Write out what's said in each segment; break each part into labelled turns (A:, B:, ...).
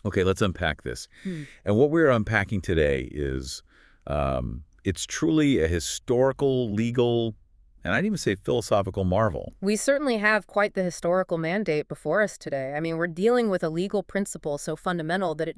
A: Okay, let's unpack this.
B: Hmm.
A: And what we're unpacking today is it's truly a historical, legal, and I'd even say philosophical marvel.
B: We certainly have quite the historical mandate before us today. I mean, we're dealing with a legal principle so fundamental that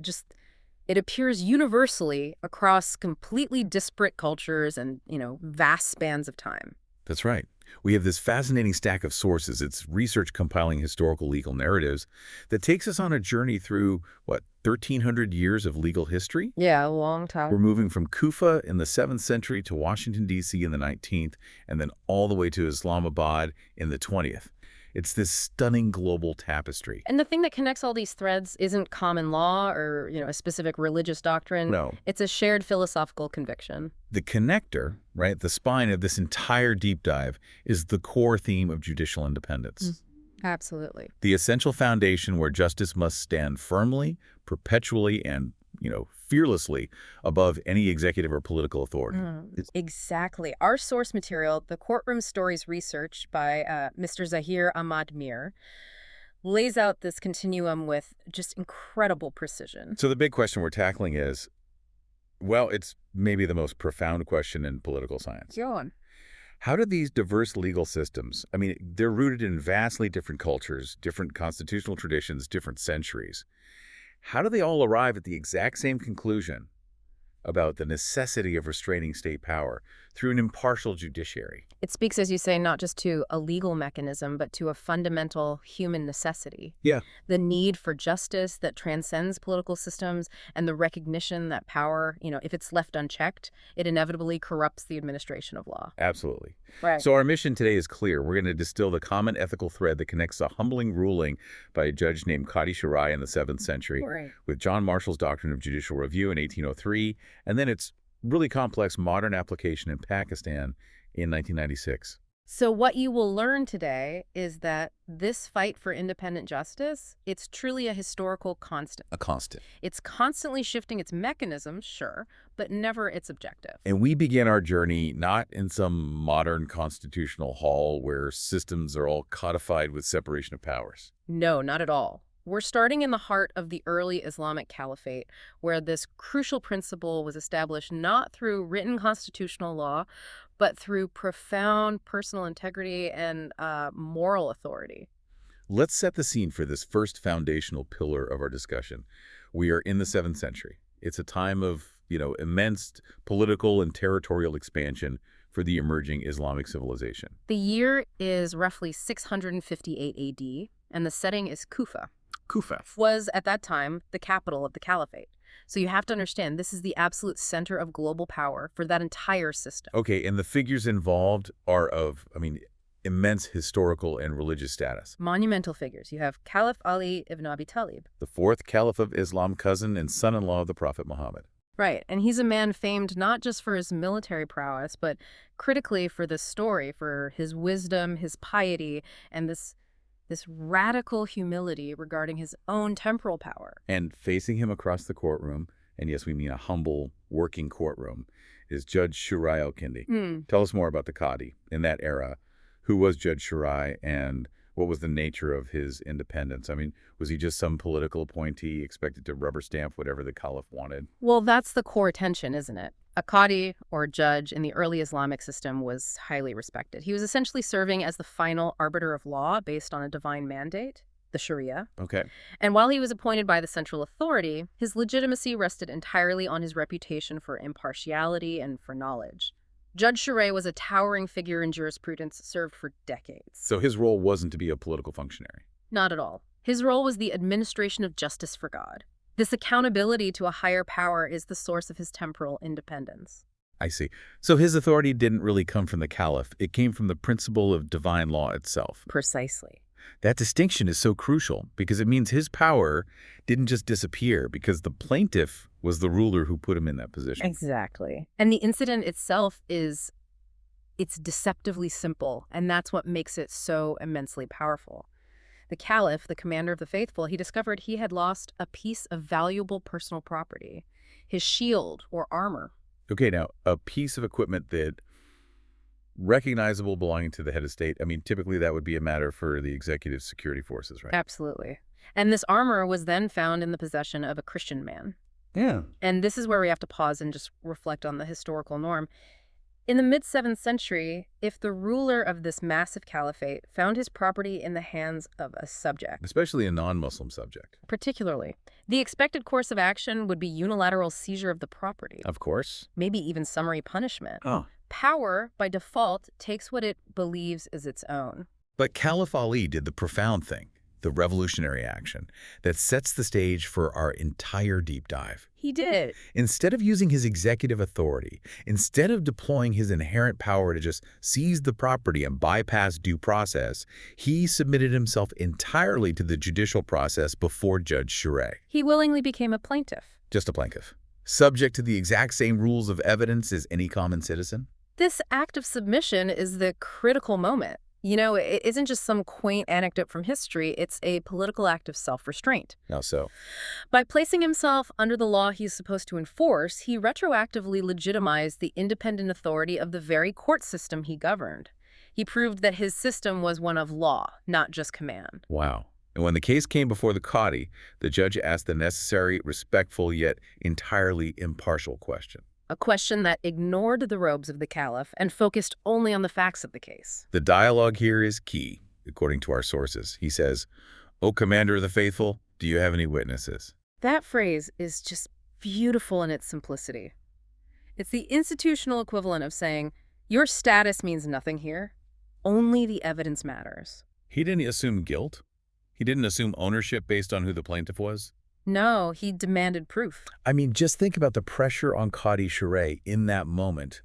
B: it appears universally across completely disparate cultures and, vast spans of time.
A: That's right. We have this fascinating stack of sources. It's research compiling historical legal narratives that takes us on a journey through, what, 1,300 years of legal history?
B: Yeah, a long
A: We're
B: time.
A: moving from Kufa in the 7th century to Washington, D.C. in the 19th, and then all the way to Islamabad in the 20th. It's this stunning global tapestry.
B: And the thing that connects all these threads isn't common law or, a specific religious doctrine.
A: No,
B: It's a shared philosophical conviction.
A: the connector, right, the spine of this entire deep dive, is the core theme of judicial independence.
B: Absolutely.
A: The essential foundation where justice must stand firmly, perpetually, and, fearlessly above any executive or political authority.
B: Exactly. Our source material, the Courtroom Stories research by Mr. Zahir Ahmad Mir, lays out this continuum with just incredible precision.
A: So the big question we're tackling is, well, it's maybe the most profound question in political science.
B: Go on.
A: How do these diverse legal systems, I mean, they're rooted in vastly different cultures, different constitutional traditions, different centuries. How do they all arrive at the exact same conclusion about the necessity of restraining state power through an impartial judiciary?
B: It speaks, as you say, not just to a legal mechanism, but to a fundamental human necessity.
A: Yeah.
B: The need for justice that transcends political systems and the recognition that power, if it's left unchecked, it inevitably corrupts the administration of law.
A: Absolutely.
B: Right.
A: So our mission today is clear. We're going to distill the common ethical thread that connects a humbling ruling by a judge named Qadi Shurayh in the 7th century
B: Right.
A: with John Marshall's doctrine of judicial review in 1803, and then its really complex modern application in Pakistan in 1996.
B: So what you will learn today is that this fight for independent justice, it's truly a historical constant.
A: A constant.
B: It's constantly shifting its mechanisms, sure, but never its objective.
A: And we begin our journey not in some modern constitutional hall where systems are all codified with separation of powers.
B: No, not at all. We're starting in the heart of the early Islamic Caliphate, where this crucial principle was established not through written constitutional law, but through profound personal integrity and moral authority.
A: Let's set the scene for this first foundational pillar of our discussion. We are in the 7th century. It's a time of, immense political and territorial expansion for the emerging Islamic civilization.
B: The year is roughly 658 AD, and the setting is Kufa.
A: Kufa.
B: Was at that time the capital of the caliphate. So you have to understand this is the absolute center of global power for that entire system.
A: Okay, and the figures involved are of, immense historical and religious status.
B: Monumental figures. You have Caliph Ali ibn Abi Talib.
A: The 4th Caliph of Islam, cousin and son-in-law of the Prophet Muhammad.
B: Right, and he's a man famed not just for his military prowess, but critically for this story, for his wisdom, his piety, and this radical humility regarding his own temporal power.
A: And facing him across the courtroom, and yes, we mean a humble, working courtroom, is Judge Shurayh al-Kindi. Tell us more about the Qadi in that era. Who was Judge Shurayh, and what was the nature of his independence? Was he just some political appointee expected to rubber stamp whatever the Caliph wanted?
B: Well, that's the core tension, isn't it? A Qadi, or judge, in the early Islamic system was highly respected. He was essentially serving as the final arbiter of law based on a divine mandate, the Sharia.
A: Okay.
B: And while he was appointed by the central authority, his legitimacy rested entirely on his reputation for impartiality and for knowledge. Judge Shurayh was a towering figure in jurisprudence, served for decades.
A: So his role wasn't to be a political functionary.
B: Not at all. His role was the administration of justice for God. This accountability to a higher power is the source of his temporal independence.
A: I see. So his authority didn't really come from the Caliph. It came from the principle of divine law itself.
B: Precisely.
A: That distinction is so crucial because it means his power didn't just disappear because the plaintiff was the ruler who put him in that position.
B: Exactly. And the incident itself it's deceptively simple, and that's what makes it so immensely powerful. The Caliph, the commander of the faithful, he discovered he had lost a piece of valuable personal property, his shield or armor.
A: Okay, now, a piece of equipment that recognizable belonging to the head of state, typically that would be a matter for the executive security forces, right?
B: Absolutely. And this armor was then found in the possession of a Christian man.
A: Yeah.
B: And this is where we have to pause and just reflect on the historical norm. In the mid-7th century, if the ruler of this massive caliphate found his property in the hands of a subject,
A: Especially a non-Muslim subject.
B: particularly, the expected course of action would be unilateral seizure of the property,
A: Of course.
B: maybe even summary punishment.
A: Oh.
B: Power, by default, takes what it believes is its own.
A: But Caliph Ali did the profound thing, the revolutionary action, that sets the stage for our entire deep dive.
B: He did.
A: Instead of using his executive authority, instead of deploying his inherent power to just seize the property and bypass due process, he submitted himself entirely to the judicial process before Judge Shurayh.
B: He willingly became a plaintiff.
A: Just a plaintiff. Subject to the exact same rules of evidence as any common citizen.
B: This act of submission is the critical moment. You know, it isn't just some quaint anecdote from history, it's a political act of self-restraint.
A: How so?
B: By placing himself under the law he's supposed to enforce, he retroactively legitimized the independent authority of the very court system he governed. He proved that his system was one of law, not just command.
A: Wow. And when the case came before the Qadi, the judge asked the necessary, respectful, yet entirely impartial question.
B: A question that ignored the robes of the caliph and focused only on the facts of the case.
A: The dialogue here is key, according to our sources. He says, "O Commander of the Faithful, do you have any witnesses?"
B: That phrase is just beautiful in its simplicity. It's the institutional equivalent of saying, your status means nothing here. Only the evidence matters.
A: He didn't assume guilt. He didn't assume ownership based on who the plaintiff was.
B: No, he demanded proof.
A: I mean, just think about the pressure on Qadi Shurayh in that moment.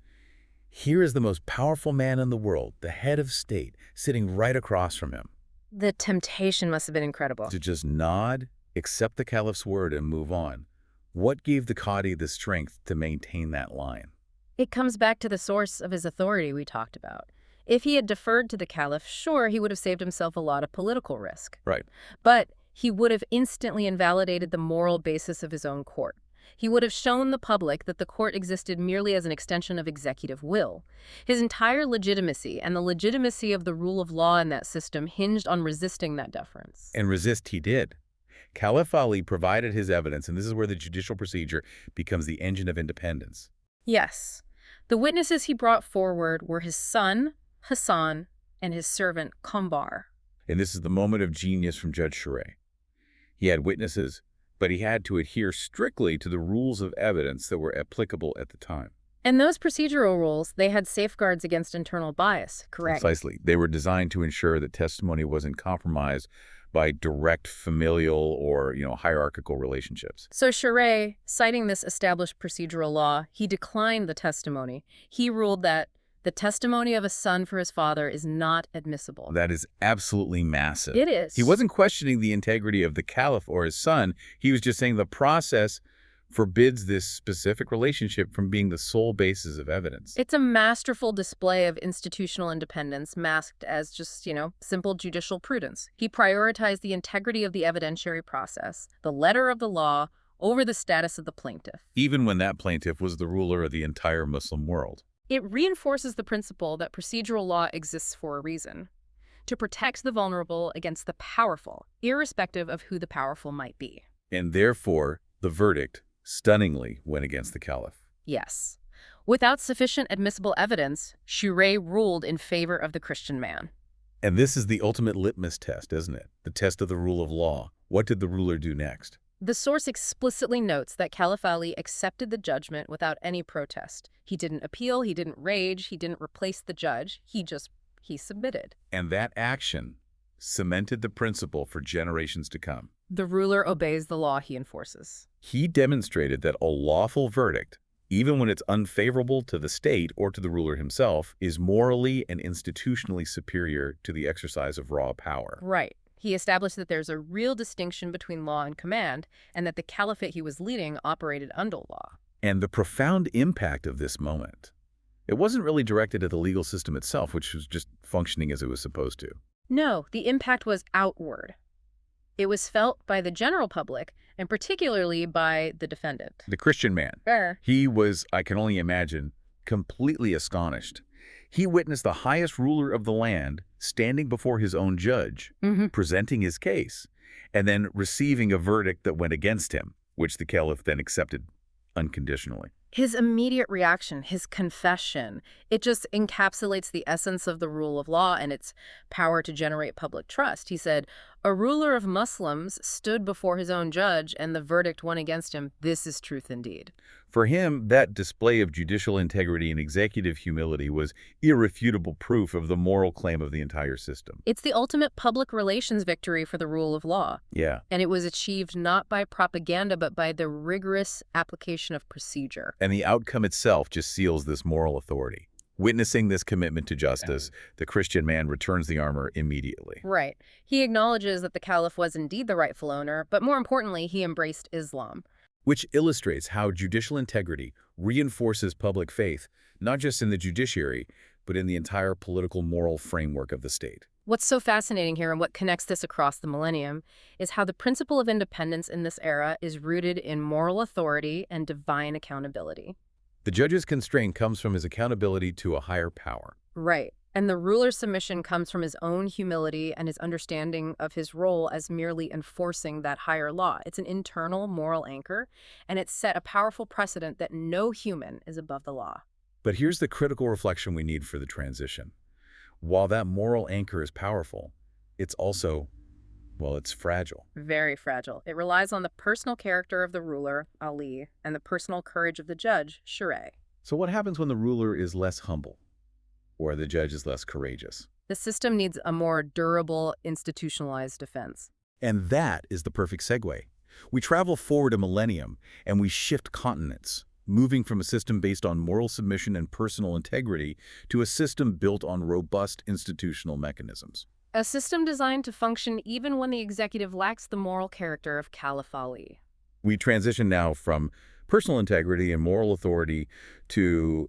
A: Here is the most powerful man in the world, the head of state, sitting right across from him.
B: The temptation must have been incredible.
A: To just nod, accept the caliph's word, and move on. What gave the Qadi the strength to maintain that line?
B: It comes back to the source of his authority we talked about. If he had deferred to the caliph, sure, he would have saved himself a lot of political risk.
A: Right.
B: But he would have instantly invalidated the moral basis of his own court. He would have shown the public that the court existed merely as an extension of executive will. His entire legitimacy and the legitimacy of the rule of law in that system hinged on resisting that deference.
A: And resist he did. Caliph Ali provided his evidence, and this is where the judicial procedure becomes the engine of independence.
B: Yes. The witnesses he brought forward were his son, Hassan, and his servant, Kambar.
A: And this is the moment of genius from Judge Shurayh. He had witnesses, but he had to adhere strictly to the rules of evidence that were applicable at the time.
B: And those procedural rules, they had safeguards against internal bias, correct?
A: Precisely. They were designed to ensure that testimony wasn't compromised by direct familial or, hierarchical relationships.
B: So Shurayh, citing this established procedural law, he declined the testimony. He ruled that the testimony of a son for his father is not admissible.
A: That is absolutely massive.
B: It is.
A: He wasn't questioning the integrity of the caliph or his son. He was just saying the process forbids this specific relationship from being the sole basis of evidence.
B: It's a masterful display of institutional independence masked as just, simple judicial prudence. He prioritized the integrity of the evidentiary process, the letter of the law, over the status of the plaintiff.
A: Even when that plaintiff was the ruler of the entire Muslim world.
B: It reinforces the principle that procedural law exists for a reason, to protect the vulnerable against the powerful, irrespective of who the powerful might be.
A: And therefore, the verdict stunningly went against the caliph.
B: Yes. Without sufficient admissible evidence, Shurayh ruled in favor of the Christian man.
A: And this is the ultimate litmus test, isn't it? The test of the rule of law. What did the ruler do next?
B: The source explicitly notes that Caliph Ali accepted the judgment without any protest. He didn't appeal, he didn't rage, he didn't replace the judge, he submitted.
A: And that action cemented the principle for generations to come.
B: The ruler obeys the law he enforces.
A: He demonstrated that a lawful verdict, even when it's unfavorable to the state or to the ruler himself, is morally and institutionally superior to the exercise of raw power.
B: Right. He established that there's a real distinction between law and command, and that the caliphate he was leading operated under law.
A: And the profound impact of this moment, it wasn't really directed at the legal system itself, which was just functioning as it was supposed to.
B: No, the impact was outward. It was felt by the general public, and particularly by the defendant.
A: The Christian man.
B: Fair.
A: He was, I can only imagine, completely astonished. He witnessed the highest ruler of the land standing before his own judge, presenting his case. and then receiving a verdict that went against him, which the Caliph then accepted unconditionally.
B: His immediate reaction, his confession, it just encapsulates the essence of the rule of law and its power to generate public trust. He said, "A ruler of Muslims stood before his own judge, and the verdict went against him. This is truth indeed."
A: For him, that display of judicial integrity and executive humility was irrefutable proof of the moral claim of the entire system.
B: It's the ultimate public relations victory for the rule of law.
A: Yeah.
B: And it was achieved not by propaganda, but by the rigorous application of procedure.
A: And the outcome itself just seals this moral authority. Witnessing this commitment to justice, the Christian man returns the armor immediately.
B: Right. He acknowledges that the Caliph was indeed the rightful owner, but more importantly, he embraced Islam.
A: Which illustrates how judicial integrity reinforces public faith, not just in the judiciary, but in the entire political moral framework of the state.
B: What's so fascinating here and what connects this across the millennium is how the principle of independence in this era is rooted in moral authority and divine accountability.
A: The judge's constraint comes from his accountability to a higher power.
B: Right. And the ruler's submission comes from his own humility and his understanding of his role as merely enforcing that higher law. It's an internal moral anchor, and it set a powerful precedent that no human is above the law.
A: But here's the critical reflection we need for the transition. While that moral anchor is powerful, it's also, well, it's fragile.
B: Very fragile. It relies on the personal character of the ruler, Ali, and the personal courage of the judge, Shurayh.
A: So what happens when the ruler is less humble, or the judge is less courageous?
B: The system needs a more durable, institutionalized defense.
A: And that is the perfect segue. We travel forward a millennium, and we shift continents, moving from a system based on moral submission and personal integrity to a system built on robust institutional mechanisms.
B: A system designed to function even when the executive lacks the moral character of Caliph Ali.
A: We transition now from personal integrity and moral authority to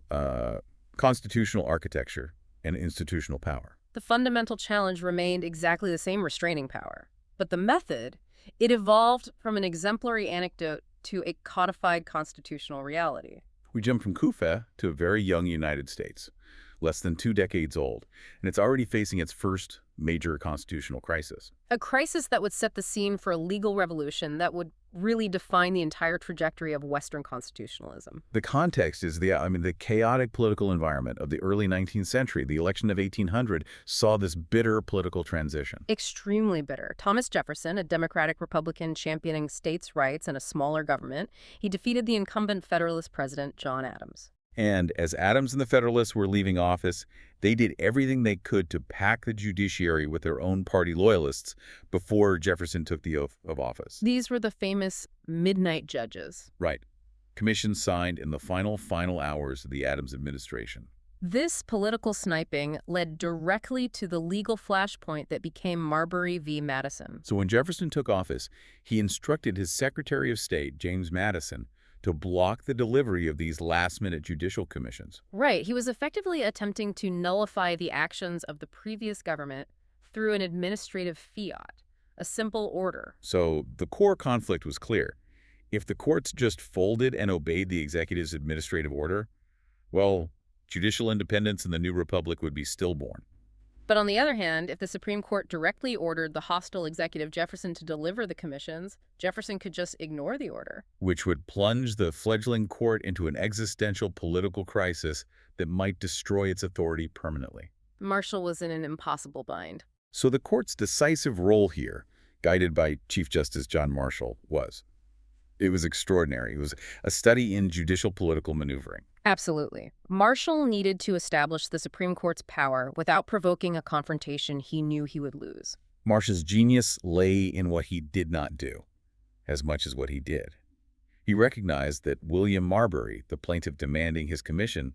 A: constitutional architecture and institutional power.
B: The fundamental challenge remained exactly the same: restraining power. But the method, it evolved from an exemplary anecdote to a codified constitutional reality.
A: We jump from Kufa to a very young United States, less than 2 decades old, and it's already facing its first major constitutional crisis.
B: A crisis that would set the scene for a legal revolution that would really define the entire trajectory of Western constitutionalism.
A: The context is the chaotic political environment of the early 19th century. The election of 1800 saw this bitter political transition.
B: Extremely bitter. Thomas Jefferson, a Democratic Republican championing states' rights and a smaller government, he defeated the incumbent Federalist president, John Adams.
A: And as Adams and the Federalists were leaving office, they did everything they could to pack the judiciary with their own party loyalists before Jefferson took the oath of office.
B: These were the famous midnight judges.
A: Right. Commissions signed in the final hours of the Adams administration.
B: This political sniping led directly to the legal flashpoint that became Marbury v. Madison.
A: So when Jefferson took office, he instructed his Secretary of State, James Madison, to block the delivery of these last-minute judicial commissions.
B: Right. He was effectively attempting to nullify the actions of the previous government through an administrative fiat, a simple order.
A: So the core conflict was clear. If the courts just folded and obeyed the executive's administrative order, well, judicial independence in the new republic would be stillborn.
B: But on the other hand, if the Supreme Court directly ordered the hostile executive Jefferson to deliver the commissions, Jefferson could just ignore the order.
A: Which would plunge the fledgling court into an existential political crisis that might destroy its authority permanently.
B: Marshall was in an impossible bind.
A: So the court's decisive role here, guided by Chief Justice John Marshall, was extraordinary. It was a study in judicial political maneuvering.
B: Absolutely. Marshall needed to establish the Supreme Court's power without provoking a confrontation he knew he would lose.
A: Marshall's genius lay in what he did not do, as much as what he did. He recognized that William Marbury, the plaintiff demanding his commission,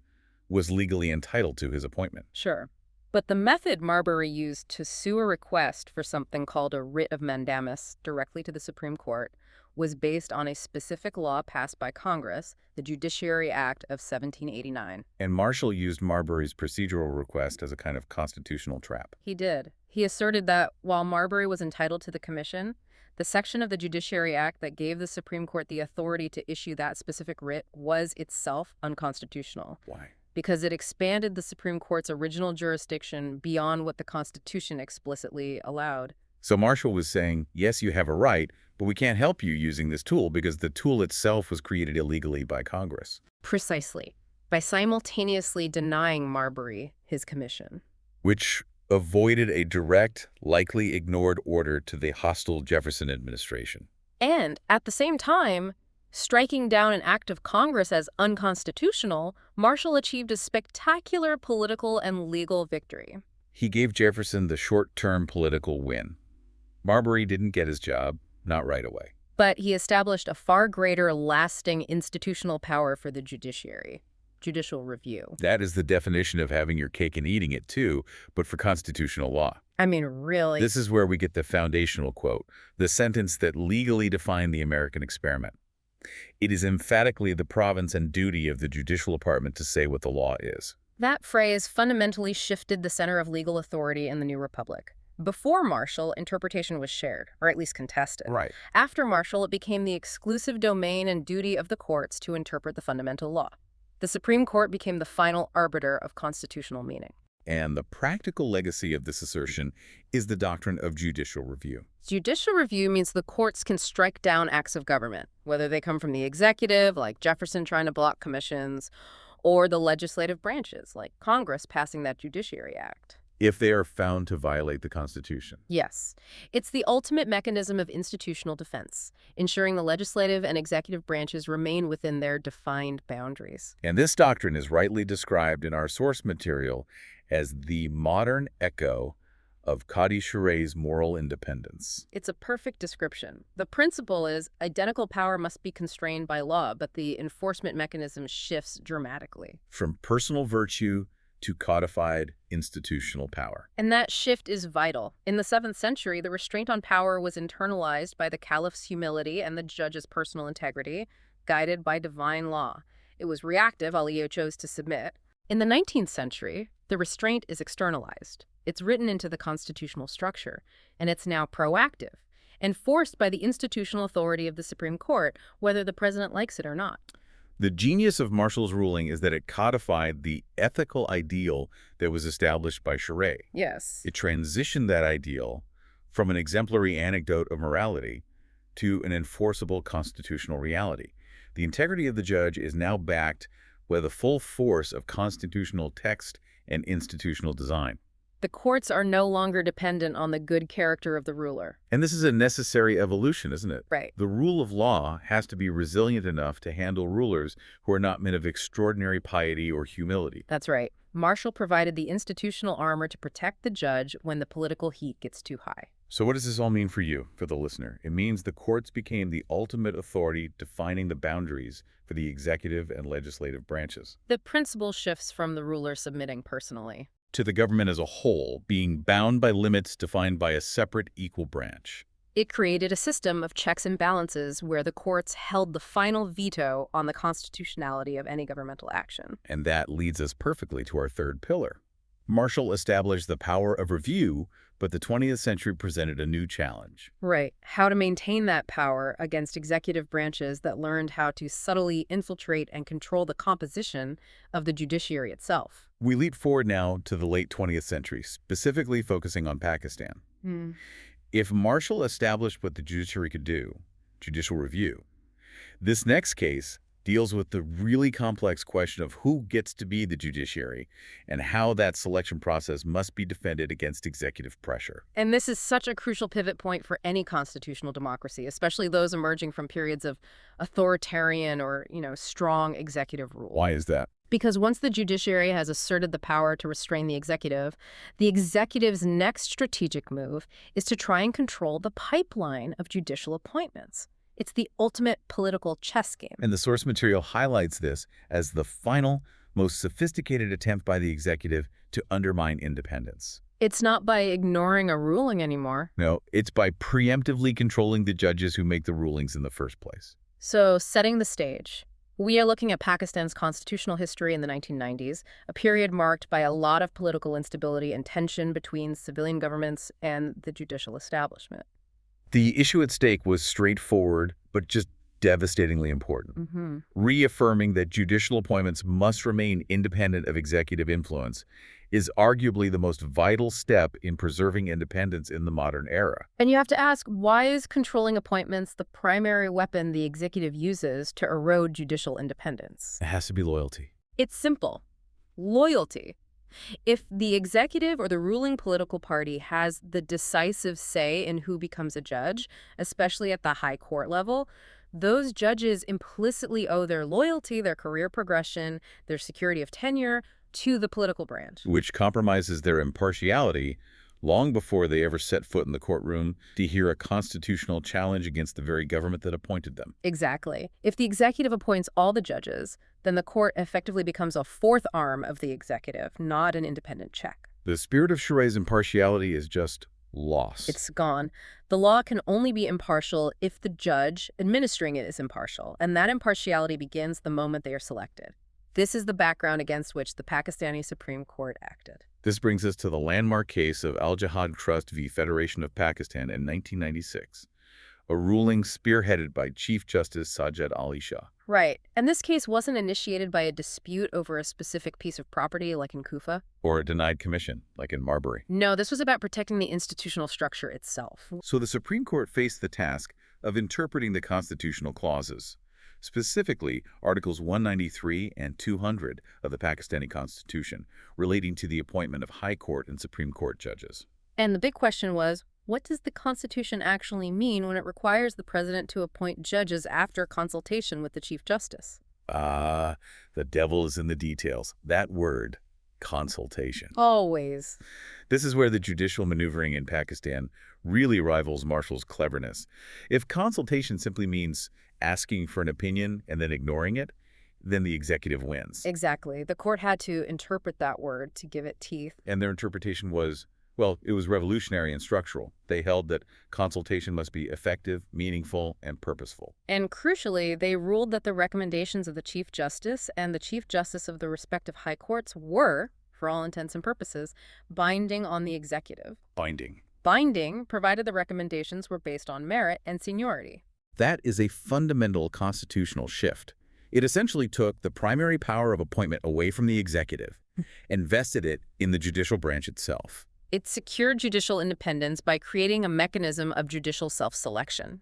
A: was legally entitled to his appointment.
B: Sure. But the method Marbury used to sue a request for something called a writ of mandamus directly to the Supreme Court was based on a specific law passed by Congress, the Judiciary Act of 1789.
A: And Marshall used Marbury's procedural request as a kind of constitutional trap.
B: He did. He asserted that while Marbury was entitled to the commission, the section of the Judiciary Act that gave the Supreme Court the authority to issue that specific writ was itself unconstitutional.
A: Why?
B: Because it expanded the Supreme Court's original jurisdiction beyond what the Constitution explicitly allowed.
A: So Marshall was saying, yes, you have a right, but we can't help you using this tool because the tool itself was created illegally by Congress.
B: Precisely, by simultaneously denying Marbury his commission.
A: Which avoided a direct, likely ignored order to the hostile Jefferson administration.
B: And, at the same time, striking down an act of Congress as unconstitutional, Marshall achieved a spectacular political and legal victory.
A: He gave Jefferson the short-term political win. Marbury didn't get his job, not right away.
B: But he established a far greater, lasting institutional power for the judiciary. Judicial review.
A: That is the definition of having your cake and eating it too, but for constitutional law.
B: I mean, really?
A: This is where we get the foundational quote, the sentence that legally defined the American experiment. It is emphatically the province and duty of the judicial department to say what the law is.
B: That phrase fundamentally shifted the center of legal authority in the new republic. Before Marshall, interpretation was shared, or at least contested.
A: Right.
B: After Marshall, it became the exclusive domain and duty of the courts to interpret the fundamental law. The Supreme Court became the final arbiter of constitutional meaning.
A: And the practical legacy of this assertion is the doctrine of judicial review.
B: Judicial review means the courts can strike down acts of government, whether they come from the executive, like Jefferson trying to block commissions, or the legislative branches, like Congress passing that Judiciary Act.
A: If they are found to violate the Constitution.
B: Yes. It's the ultimate mechanism of institutional defense, ensuring the legislative and executive branches remain within their defined boundaries.
A: And this doctrine is rightly described in our source material as the modern echo of Qadi Shurayh's moral independence.
B: It's a perfect description. The principle is identical power must be constrained by law, but the enforcement mechanism shifts dramatically.
A: From personal virtue to codified institutional power.
B: And that shift is vital. In the 7th century, the restraint on power was internalized by the caliph's humility and the judge's personal integrity, guided by divine law. It was reactive, Ali chose to submit. In the 19th century, the restraint is externalized. It's written into the constitutional structure, and it's now proactive, enforced by the institutional authority of the Supreme Court, whether the president likes it or not.
A: The genius of Marshall's ruling is that it codified the ethical ideal that was established by Shurayh.
B: Yes.
A: It transitioned that ideal from an exemplary anecdote of morality to an enforceable constitutional reality. The integrity of the judge is now backed with the full force of constitutional text and institutional design.
B: The courts are no longer dependent on the good character of the ruler.
A: And this is a necessary evolution, isn't it?
B: Right.
A: The rule of law has to be resilient enough to handle rulers who are not men of extraordinary piety or humility.
B: That's right. Marshall provided the institutional armor to protect the judge when the political heat gets too high.
A: So what does this all mean for you, for the listener? It means the courts became the ultimate authority defining the boundaries for the executive and legislative branches.
B: The principle shifts from the ruler submitting personally
A: To the government as a whole, being bound by limits defined by a separate equal branch.
B: It created a system of checks and balances where the courts held the final veto on the constitutionality of any governmental action.
A: And that leads us perfectly to our third pillar. Marshall established the power of review, but the 20th century presented a new challenge.
B: Right. How to maintain that power against executive branches that learned how to subtly infiltrate and control the composition of the judiciary itself.
A: We leap forward now to the late 20th century, specifically focusing on Pakistan. If Marshall established what the judiciary could do, judicial review, this next case deals with the really complex question of who gets to be the judiciary and how that selection process must be defended against executive pressure.
B: And this is such a crucial pivot point for any constitutional democracy, especially those emerging from periods of authoritarian or, strong executive rule.
A: Why is that?
B: Because once the judiciary has asserted the power to restrain the executive's next strategic move is to try and control the pipeline of judicial appointments. It's the ultimate political chess game.
A: And the source material highlights this as the final, most sophisticated attempt by the executive to undermine independence.
B: It's not by ignoring a ruling anymore.
A: No, it's by preemptively controlling the judges who make the rulings in the first place.
B: So, setting the stage. We are looking at Pakistan's constitutional history in the 1990s, a period marked by a lot of political instability and tension between civilian governments and the judicial establishment.
A: The issue at stake was straightforward, but just devastatingly important. Reaffirming that judicial appointments must remain independent of executive influence is arguably the most vital step in preserving independence in the modern era.
B: And you have to ask, why is controlling appointments the primary weapon the executive uses to erode judicial independence?
A: It has to be loyalty.
B: It's simple. Loyalty. If the executive or the ruling political party has the decisive say in who becomes a judge, especially at the high court level, those judges implicitly owe their loyalty, their career progression, their security of tenure to the political branch.
A: Which compromises their impartiality long before they ever set foot in the courtroom to hear a constitutional challenge against the very government that appointed them.
B: Exactly. If the executive appoints all the judges, then the court effectively becomes a fourth arm of the executive, not an independent check.
A: The spirit of Shurayh's impartiality is just lost.
B: It's gone. The law can only be impartial if the judge administering it is impartial, and that impartiality begins the moment they are selected. This is the background against which the Pakistani Supreme Court acted.
A: This brings us to the landmark case of AI Jehad Trust v. Federation of Pakistan in 1996, a ruling spearheaded by Chief Justice Sajjad Ali Shah.
B: Right. And this case wasn't initiated by a dispute over a specific piece of property like in Kufa.
A: Or a denied commission, like in Marbury.
B: No, this was about protecting the institutional structure itself.
A: So the Supreme Court faced the task of interpreting the constitutional clauses, specifically Articles 193 and 200 of the Pakistani Constitution, relating to the appointment of High Court and Supreme Court judges.
B: And the big question was, what does the Constitution actually mean when it requires the president to appoint judges after consultation with the Chief Justice?
A: The devil is in the details. That word, consultation.
B: Always.
A: This is where the judicial maneuvering in Pakistan really rivals Marshall's cleverness. If consultation simply means asking for an opinion and then ignoring it, then the executive wins.
B: Exactly. The court had to interpret that word to give it teeth.
A: And their interpretation was, well, it was revolutionary and structural. They held that consultation must be effective, meaningful, and purposeful.
B: And crucially, they ruled that the recommendations of the Chief Justice and the Chief Justice of the respective high courts were, for all intents and purposes, binding on the executive. Binding, provided the recommendations were based on merit and seniority.
A: That is a fundamental constitutional shift. It essentially took the primary power of appointment away from the executive and vested it in the judicial branch itself.
B: It secured judicial independence by creating a mechanism of judicial self-selection.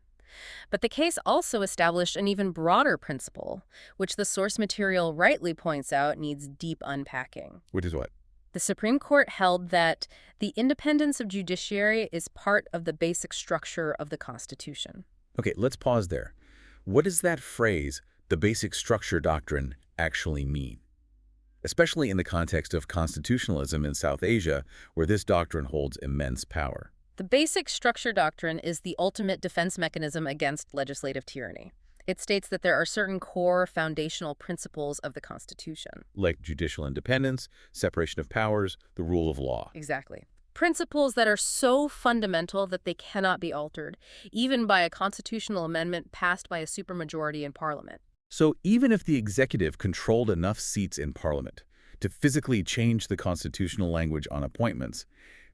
B: But the case also established an even broader principle, which the source material rightly points out needs deep unpacking.
A: Which is what?
B: The Supreme Court held that the independence of judiciary is part of the basic structure of the Constitution.
A: Okay, let's pause there. What does that phrase, the basic structure doctrine, actually mean? Especially in the context of constitutionalism in South Asia, where this doctrine holds immense power.
B: The basic structure doctrine is the ultimate defense mechanism against legislative tyranny. It states that there are certain core foundational principles of the Constitution.
A: Like judicial independence, separation of powers, the rule of law.
B: Exactly. Principles that are so fundamental that they cannot be altered, even by a constitutional amendment passed by a supermajority in Parliament.
A: So even if the executive controlled enough seats in Parliament to physically change the constitutional language on appointments,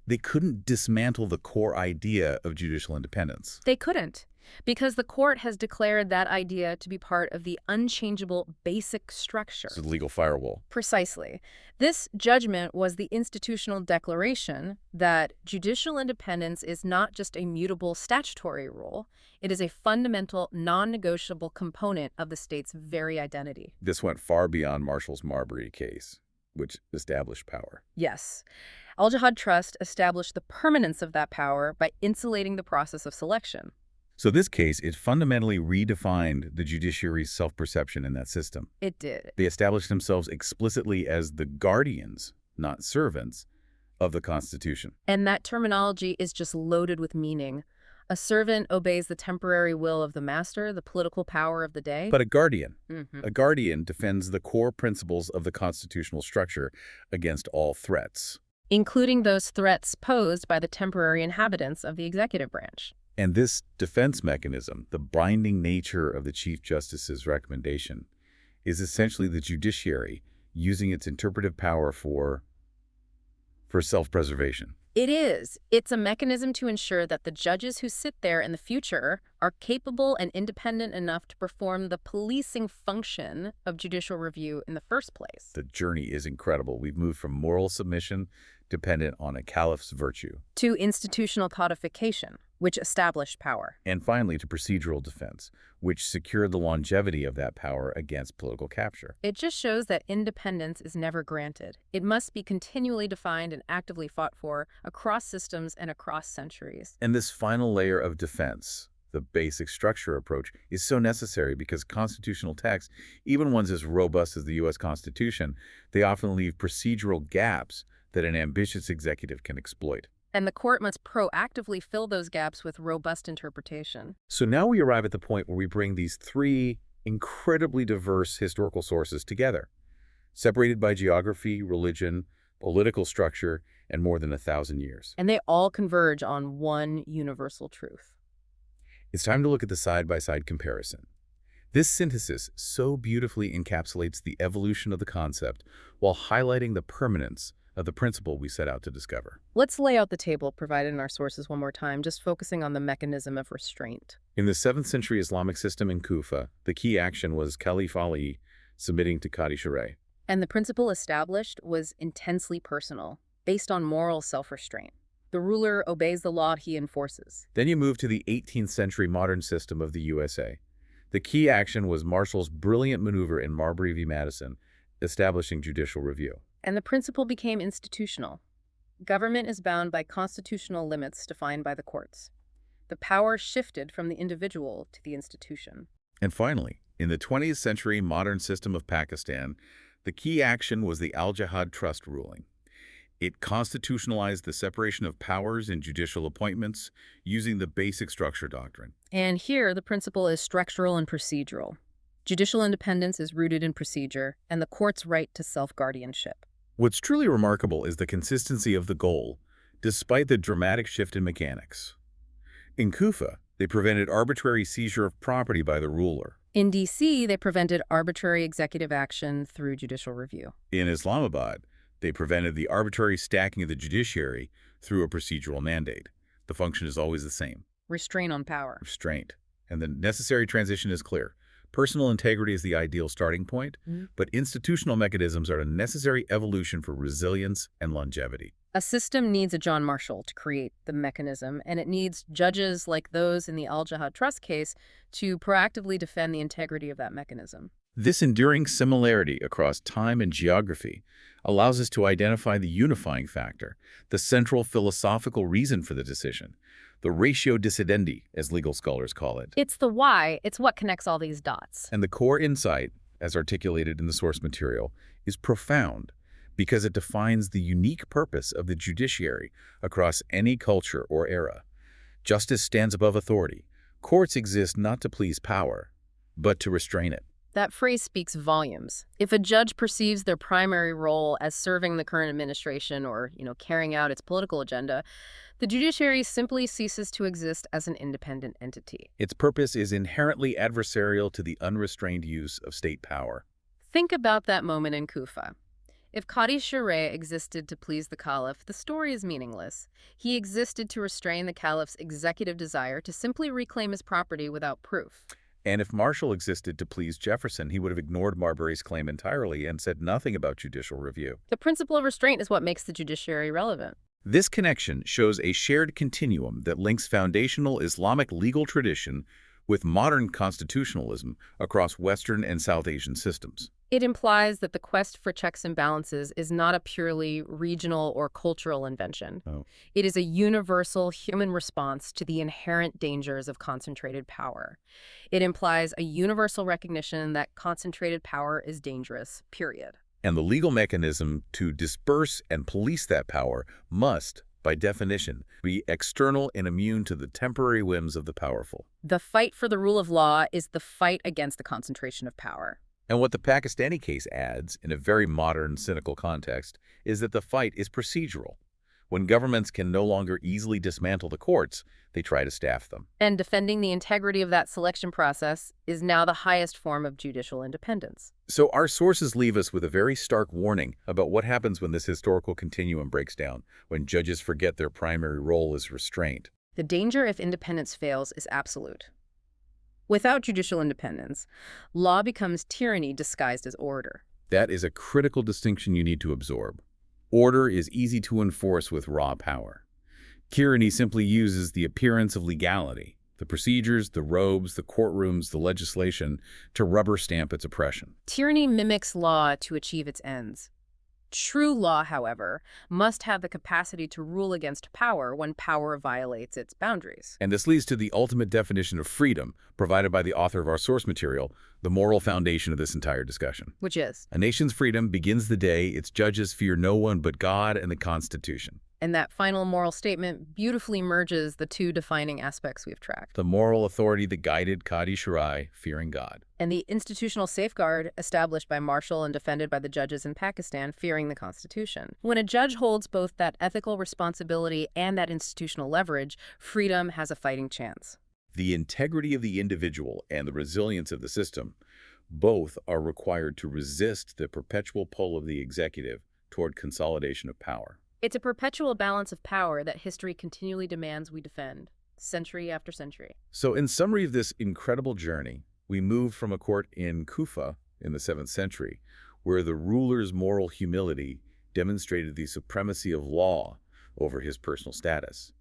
A: they couldn't dismantle the core idea of judicial independence.
B: They couldn't, because the court has declared that idea to be part of the unchangeable basic structure.
A: It's a legal firewall.
B: Precisely. This judgment was the institutional declaration that judicial independence is not just a mutable statutory rule, it is a fundamental, non-negotiable component of the state's very identity.
A: This went far beyond Marshall's Marbury case, which established power.
B: Yes. AI Jehad Trust established the permanence of that power by insulating the process of selection.
A: So this case, it fundamentally redefined the judiciary's self-perception in that system.
B: It did.
A: They established themselves explicitly as the guardians, not servants, of the Constitution.
B: And that terminology is just loaded with meaning. A servant obeys the temporary will of the master, the political power of the day.
A: But a guardian.
B: Mm-hmm.
A: A guardian defends the core principles of the constitutional structure against all threats.
B: Including those threats posed by the temporary inhabitants of the executive branch.
A: And this defense mechanism, the binding nature of the Chief Justice's recommendation, is essentially the judiciary using its interpretive power for self-preservation.
B: It is. It's a mechanism to ensure that the judges who sit there in the future are capable and independent enough to perform the policing function of judicial review in the first place.
A: The journey is incredible. We've moved from moral submission, dependent on a caliph's virtue,
B: To institutional codification, which established power.
A: and finally to procedural defense, which secured the longevity of that power against political capture.
B: It just shows that independence is never granted. It must be continually defined and actively fought for across systems and across centuries.
A: And this final layer of defense, the basic structure approach, is so necessary because constitutional texts, even ones as robust as the U.S. Constitution, they often leave procedural gaps that an ambitious executive can exploit.
B: And the court must proactively fill those gaps with robust interpretation.
A: So now we arrive at the point where we bring these three incredibly diverse historical sources together, separated by geography, religion, political structure, and more than 1,000 years.
B: And they all converge on one universal truth.
A: It's time to look at the side-by-side comparison. This synthesis so beautifully encapsulates the evolution of the concept while highlighting the permanence of the principle we set out to discover.
B: Let's lay out the table provided in our sources one more time, just focusing on the mechanism of restraint.
A: In the 7th century Islamic system in Kufa, the key action was Caliph Ali submitting to Qadi Shurayh.
B: And the principle established was intensely personal, based on moral self-restraint. The ruler obeys the law he enforces.
A: Then you move to the 18th century modern system of the USA. The key action was Marshall's brilliant maneuver in Marbury v. Madison, establishing judicial review.
B: And the principle became institutional. Government is bound by constitutional limits defined by the courts. The power shifted from the individual to the institution.
A: And finally, in the 20th century modern system of Pakistan, the key action was the Al Jehad Trust ruling. It constitutionalized the separation of powers in judicial appointments using the basic structure doctrine.
B: And here, the principle is structural and procedural. Judicial independence is rooted in procedure, and the court's right to self-guardianship.
A: What's truly remarkable is the consistency of the goal, despite the dramatic shift in mechanics. In Kufa, they prevented arbitrary seizure of property by the ruler.
B: In D.C., they prevented arbitrary executive action through judicial review.
A: In Islamabad, they prevented the arbitrary stacking of the judiciary through a procedural mandate. The function is always the same.
B: Restraint on power.
A: Restraint. And the necessary transition is clear. Personal integrity is the ideal starting point, but institutional mechanisms are a necessary evolution for resilience and longevity.
B: A system needs a John Marshall to create the mechanism, and it needs judges like those in the Al Jehad Trust case to proactively defend the integrity of that mechanism.
A: This enduring similarity across time and geography allows us to identify the unifying factor, the central philosophical reason for the decision, the ratio decidendi, as legal scholars call it.
B: It's the why. It's what connects all these dots.
A: And the core insight, as articulated in the source material, is profound because it defines the unique purpose of the judiciary across any culture or era. Justice stands above authority. Courts exist not to please power, but to restrain it.
B: That phrase speaks volumes. If a judge perceives their primary role as serving the current administration or, carrying out its political agenda, the judiciary simply ceases to exist as an independent entity.
A: Its purpose is inherently adversarial to the unrestrained use of state power.
B: Think about that moment in Kufa. If Qadi Shurayh existed to please the Caliph, the story is meaningless. He existed to restrain the Caliph's executive desire to simply reclaim his property without proof.
A: And if Marshall existed to please Jefferson, he would have ignored Marbury's claim entirely and said nothing about judicial review.
B: The principle of restraint is what makes the judiciary relevant.
A: This connection shows a shared continuum that links foundational Islamic legal tradition with modern constitutionalism across Western and South Asian systems.
B: It implies that the quest for checks and balances is not a purely regional or cultural invention. It is a universal human response to the inherent dangers of concentrated power. It implies a universal recognition that concentrated power is dangerous, period.
A: And the legal mechanism to disperse and police that power must, by definition, be external and immune to the temporary whims of the powerful.
B: The fight for the rule of law is the fight against the concentration of power.
A: And what the Pakistani case adds, in a very modern, cynical context, is that the fight is procedural. When governments can no longer easily dismantle the courts, they try to staff them.
B: And defending the integrity of that selection process is now the highest form of judicial independence.
A: So our sources leave us with a very stark warning about what happens when this historical continuum breaks down, when judges forget their primary role is restraint.
B: The danger if independence fails is absolute. Without judicial independence, law becomes tyranny disguised as order.
A: That is a critical distinction you need to absorb. Order is easy to enforce with raw power. Tyranny simply uses the appearance of legality, the procedures, the robes, the courtrooms, the legislation, to rubber stamp its oppression.
B: Tyranny mimics law to achieve its ends. True law, however, must have the capacity to rule against power when power violates its boundaries.
A: And this leads to the ultimate definition of freedom, provided by the author of our source material, the moral foundation of this entire discussion.
B: Which is?
A: A nation's freedom begins the day its judges fear no one but God and the Constitution.
B: And that final moral statement beautifully merges the two defining aspects we've tracked.
A: The moral authority that guided Qadi Shurayh, fearing God.
B: And the institutional safeguard established by Marshall and defended by the judges in Pakistan, fearing the Constitution. When a judge holds both that ethical responsibility and that institutional leverage, freedom has a fighting chance.
A: The integrity of the individual and the resilience of the system, both are required to resist the perpetual pull of the executive toward consolidation of power.
B: It's a perpetual balance of power that history continually demands we defend, century after century.
A: So in summary of this incredible journey, we moved from a court in Kufa in the 7th century, where the ruler's moral humility demonstrated the supremacy of law over his personal status.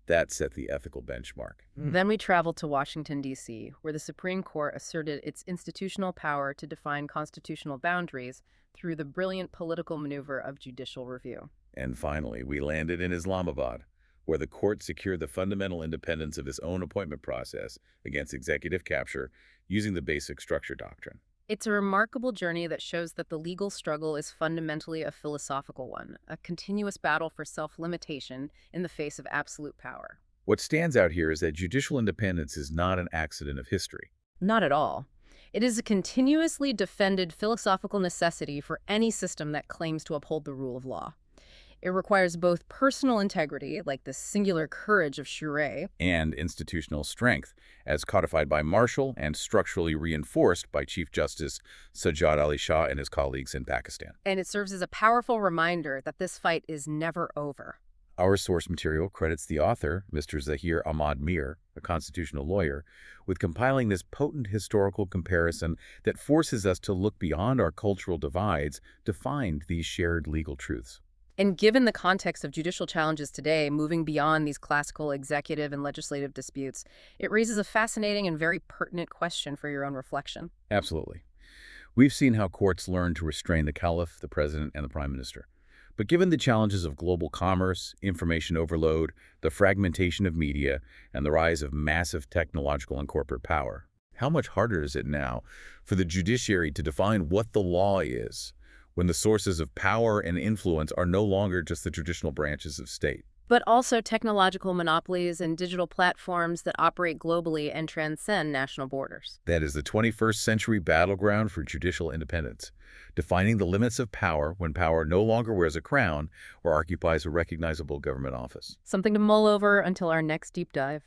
A: That set the ethical benchmark.
B: Then we traveled to Washington, D.C., where the Supreme Court asserted its institutional power to define constitutional boundaries through the brilliant political maneuver of judicial review.
A: And finally, we landed in Islamabad, where the court secured the fundamental independence of its own appointment process against executive capture using the basic structure doctrine.
B: It's a remarkable journey that shows that the legal struggle is fundamentally a philosophical one, a continuous battle for self-limitation in the face of absolute power.
A: What stands out here is that judicial independence is not an accident of history.
B: Not at all. It is a continuously defended philosophical necessity for any system that claims to uphold the rule of law. It requires both personal integrity, like the singular courage of Shurayh,
A: and institutional strength, as codified by Marshall and structurally reinforced by Chief Justice Sajjad Ali Shah and his colleagues in Pakistan.
B: And it serves as a powerful reminder that this fight is never over.
A: Our source material credits the author, Mr. Zahir Ahmad Mir, a constitutional lawyer, with compiling this potent historical comparison that forces us to look beyond our cultural divides to find these shared legal truths.
B: And given the context of judicial challenges today, moving beyond these classical executive and legislative disputes, it raises a fascinating and very pertinent question for your own reflection.
A: Absolutely. We've seen how courts learn to restrain the Caliph, the president, and the prime minister. But given the challenges of global commerce, information overload, the fragmentation of media, and the rise of massive technological and corporate power, how much harder is it now for the judiciary to define what the law is, when the sources of power and influence are no longer just the traditional branches of state?
B: But also technological monopolies and digital platforms that operate globally and transcend national borders.
A: That is the 21st century battleground for judicial independence, defining the limits of power when power no longer wears a crown or occupies a recognizable government office.
B: Something to mull over until our next deep dive.